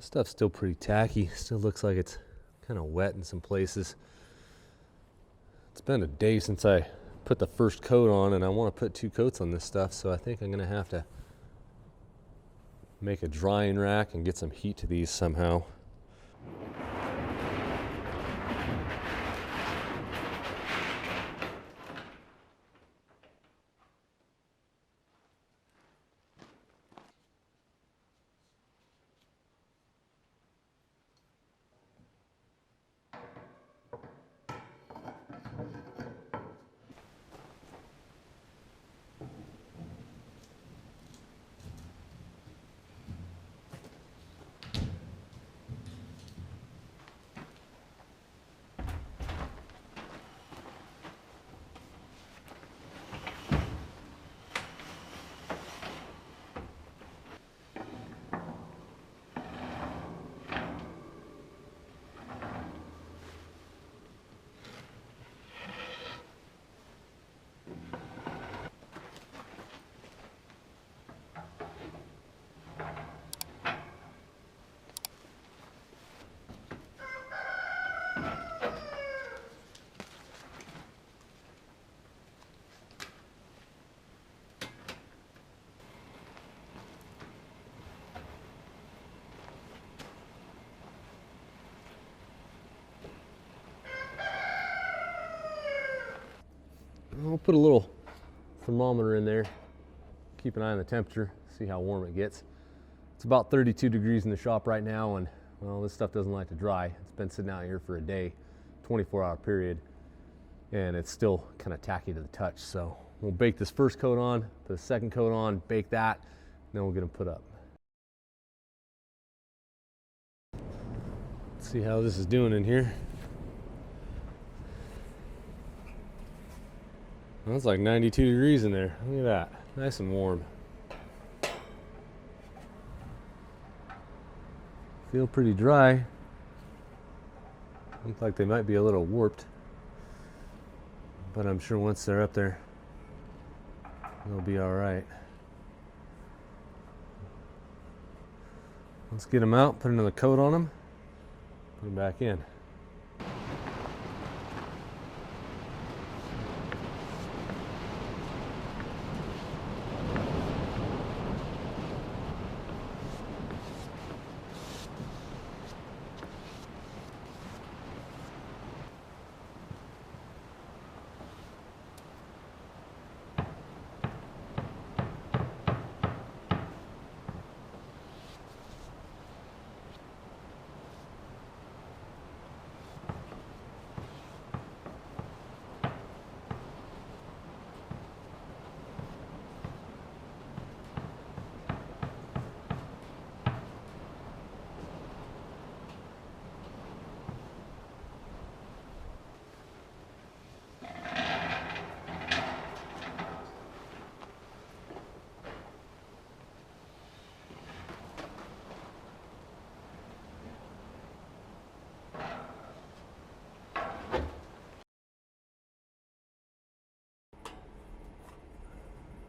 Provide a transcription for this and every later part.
Stuff's still pretty tacky. Still looks like it's kind of wet in some places. It's been a day since I put the first coat on, and I want to put 2 coats on this stuff, so I think I'm going to have to make a drying rack and get some heat to these somehow. I'll put a little thermometer in there, keep an eye on the temperature, see how warm it gets. It's about 32 degrees in the shop right now, and well, this stuff doesn't like to dry. It's been sitting out here for a day, 24-hour period, and it's still kind of tacky to the touch. So we'll bake this first coat on, put a second coat on, bake that, and then we'll get them put up. Let's see how this is doing in here. Well, it's like 92 degrees in there. Look at that. Nice and warm. Feel pretty dry. Look like they might be a little warped. But I'm sure once they're up there, they'll be all right. Let's get them out, put another coat on them, put them back in.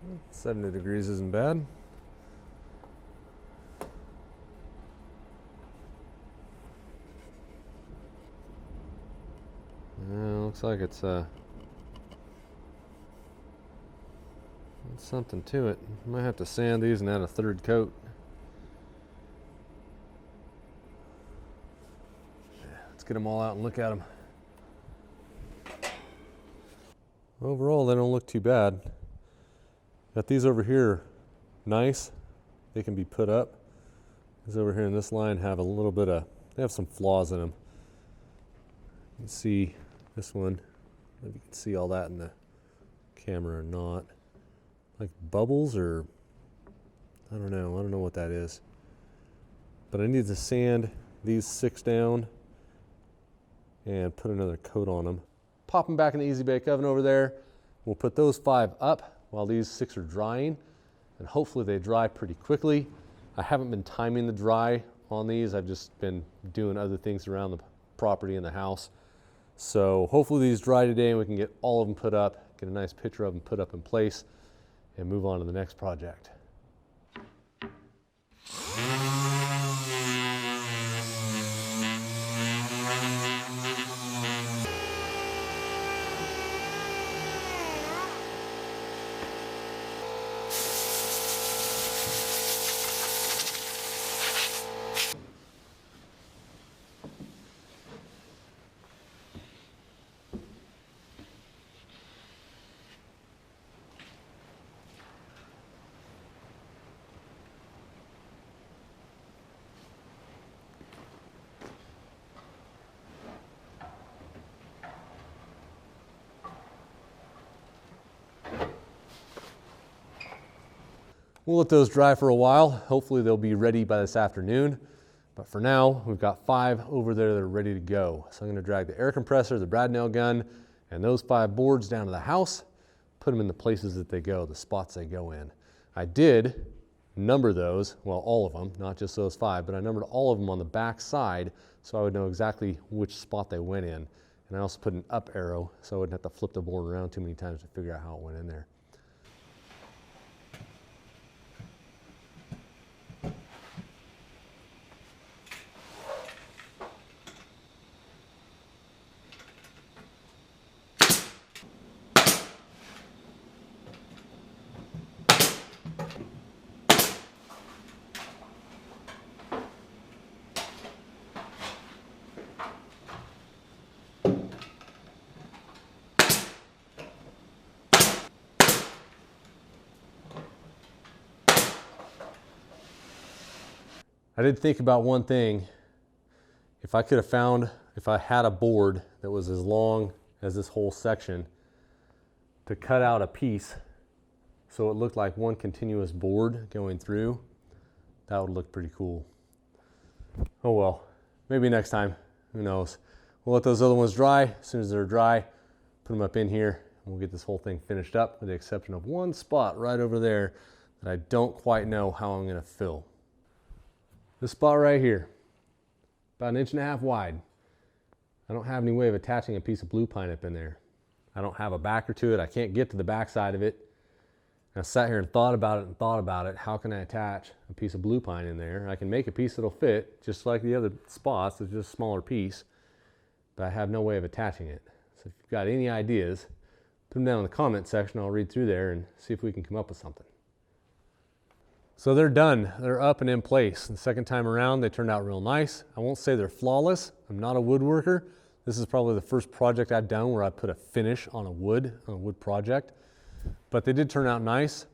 Well, 70 degrees isn't bad. Looks like it's something to it. Might have to sand these and add a third coat. Let's get them all out and look at them. Overall, they don't look too bad. Got these over here, nice. They can be put up. These over here in this line have a little bit of, they have some flaws in them. You can see this one, if you can see all that in the camera or not. Like bubbles or, I don't know what that is. But I need to sand these 6 down and put another coat on them. Pop them back in the Easy Bake Oven over there. We'll put those 5 up while these 6 are drying, and hopefully they dry pretty quickly. I haven't been timing the dry on these. I've just been doing other things around the property and the house. So hopefully these dry today and we can get all of them put up, get a nice picture of them put up in place, and move on to the next project. We'll let those dry for a while. Hopefully they'll be ready by this afternoon. But for now, we've got 5 over there that are ready to go. So I'm gonna drag the air compressor, the brad nail gun, and those 5 boards down to the house, put them in the places that they go, the spots they go in. I did number those, well, all of them, not just those 5, but I numbered all of them on the back side so I would know exactly which spot they went in. And I also put an up arrow so I wouldn't have to flip the board around too many times to figure out how it went in there. I did think about one thing. If I had a board that was as long as this whole section, to cut out a piece so it looked like one continuous board going through, that would look pretty cool. Oh well, maybe next time, who knows. We'll let those other ones dry. As soon as they're dry, put them up in here, and we'll get this whole thing finished up with the exception of one spot right over there that I don't quite know how I'm gonna fill. This spot right here, about 1.5 inches wide. I don't have any way of attaching a piece of blue pine up in there. I don't have a backer to it. I can't get to the back side of it. And I sat here and thought about it. How can I attach a piece of blue pine in there? I can make a piece that'll fit, just like the other spots. It's just a smaller piece, but I have no way of attaching it. So if you've got any ideas, put them down in the comment section. I'll read through there and see if we can come up with something. So they're done. They're up and in place. The second time around, they turned out real nice. I won't say they're flawless. I'm not a woodworker. This is probably the first project I've done where I put a finish on a wood project. But they did turn out nice.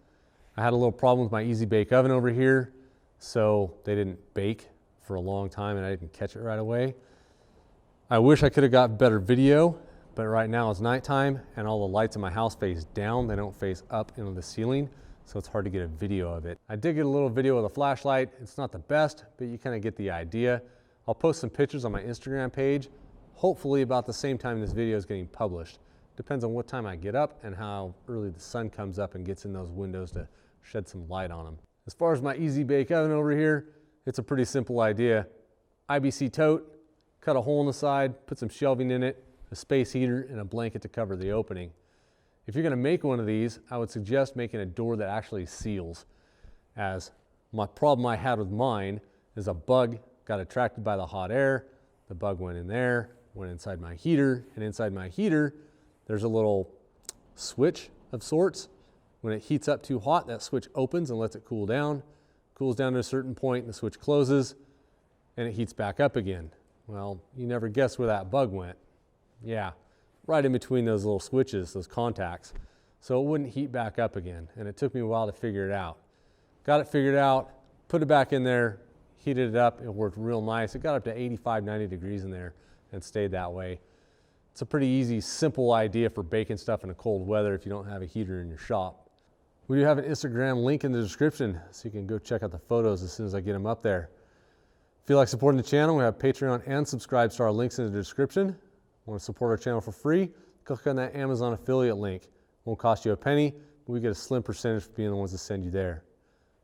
I had a little problem with my Easy Bake Oven over here, so they didn't bake for a long time and I didn't catch it right away. I wish I could have got better video, but right now it's nighttime and all the lights in my house face down. They don't face up into the ceiling, so it's hard to get a video of it. I did get a little video with a flashlight. It's not the best, but you kind of get the idea. I'll post some pictures on my Instagram page, hopefully about the same time this video is getting published. Depends on what time I get up and how early the sun comes up and gets in those windows to shed some light on them. As far as my Easy Bake Oven over here, it's a pretty simple idea. IBC tote, cut a hole in the side, put some shelving in it, a space heater, and a blanket to cover the opening. If you're gonna make one of these, I would suggest making a door that actually seals, as my problem I had with mine is a bug got attracted by the hot air, the bug went in there, went inside my heater, and inside my heater, there's a little switch of sorts. When it heats up too hot, that switch opens and lets it cool down. Cools down to a certain point, and the switch closes, and it heats back up again. Well, you never guess where that bug went. Yeah, right in between those little switches, those contacts. So it wouldn't heat back up again, and it took me a while to figure it out. Got it figured out, put it back in there, heated it up, it worked real nice. It got up to 85, 90 degrees in there and stayed that way. It's a pretty easy, simple idea for baking stuff in a cold weather if you don't have a heater in your shop. We do have an Instagram link in the description, so you can go check out the photos as soon as I get them up there. If you like supporting the channel, we have Patreon and Subscribestar links in the description. Want to support our channel for free? Click on that Amazon affiliate link. Won't cost you a penny, but we get a slim percentage for being the ones that send you there.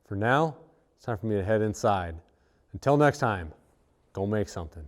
For now, it's time for me to head inside. Until next time, go make something.